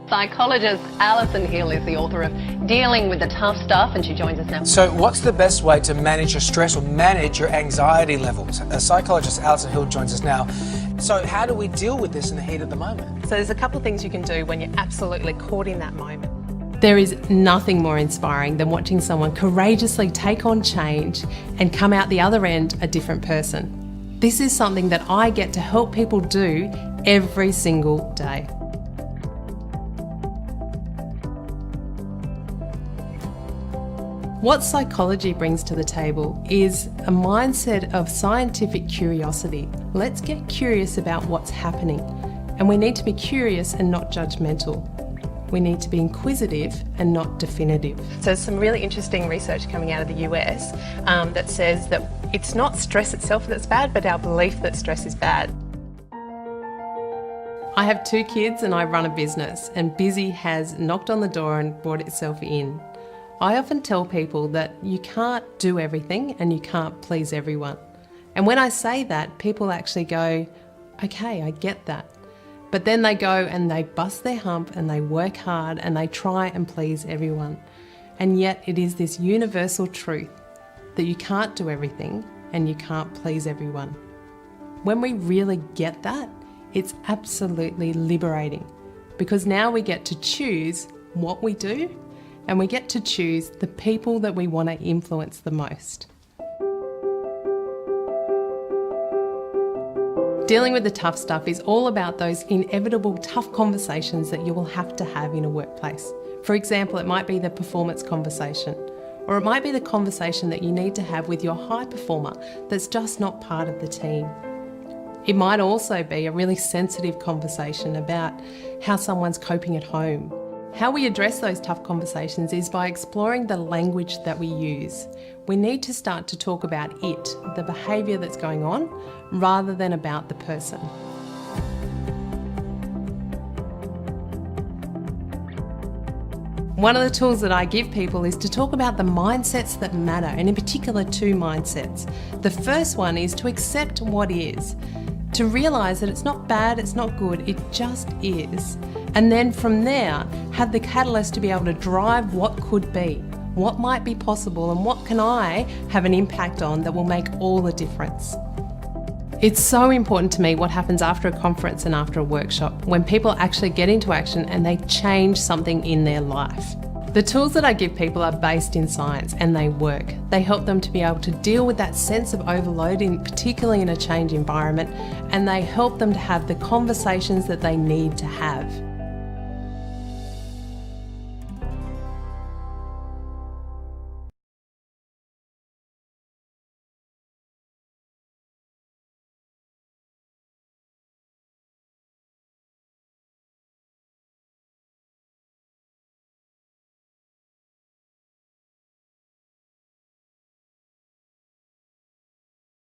Psychologist Alison is the author of Dealing with the Tough Stuff, and she joins us now. So what's the best way to manage your stress or manage your anxiety levels? Psychologist Alison Hill joins us now. So how do we deal with this in the heat of the moment? So there's a couple of things you can do when you're absolutely caught in that moment. There is nothing more inspiring than watching someone courageously take on change and come out the other end a different person. This is something that I get to help people do every single day. What psychology brings to the table is a mindset of scientific curiosity. Let's get curious about what's happening. And we need to be curious and not judgmental. We need to be inquisitive and not definitive. So there's some really interesting research coming out of the US that says that it's not stress itself that's bad, but our belief that stress is bad. I have 2 kids and I run a business, and busy has knocked on the door and brought itself in. I often tell people that you can't do everything and you can't please everyone. And when I say that, people actually go, okay, I get that. But then they go and they bust their hump and they work hard and they try and please everyone. And yet it is this universal truth that you can't do everything and you can't please everyone. When we really get that, it's absolutely liberating, because now we get to choose what we do, and we get to choose the people that we want to influence the most. Dealing with the tough stuff is all about those inevitable tough conversations that you will have to have in a workplace. For example, it might be the performance conversation, or it might be the conversation that you need to have with your high performer that's just not part of the team. It might also be a really sensitive conversation about how someone's coping at home. How we address those tough conversations is by exploring the language that we use. We need to start to talk about it, the behaviour that's going on, rather than about the person. One of the tools that I give people is to talk about the mindsets that matter, and in particular 2 mindsets. The first one is to accept what is, to realise that it's not bad, it's not good, it just is. And then from there, have the catalyst to be able to drive what could be, what might be possible, and what can I have an impact on that will make all the difference. It's so important to me what happens after a conference and after a workshop, when people actually get into action and they change something in their life. The tools that I give people are based in science and they work. They help them to be able to deal with that sense of overload, particularly in a change environment, and they help them to have the conversations that they need to have.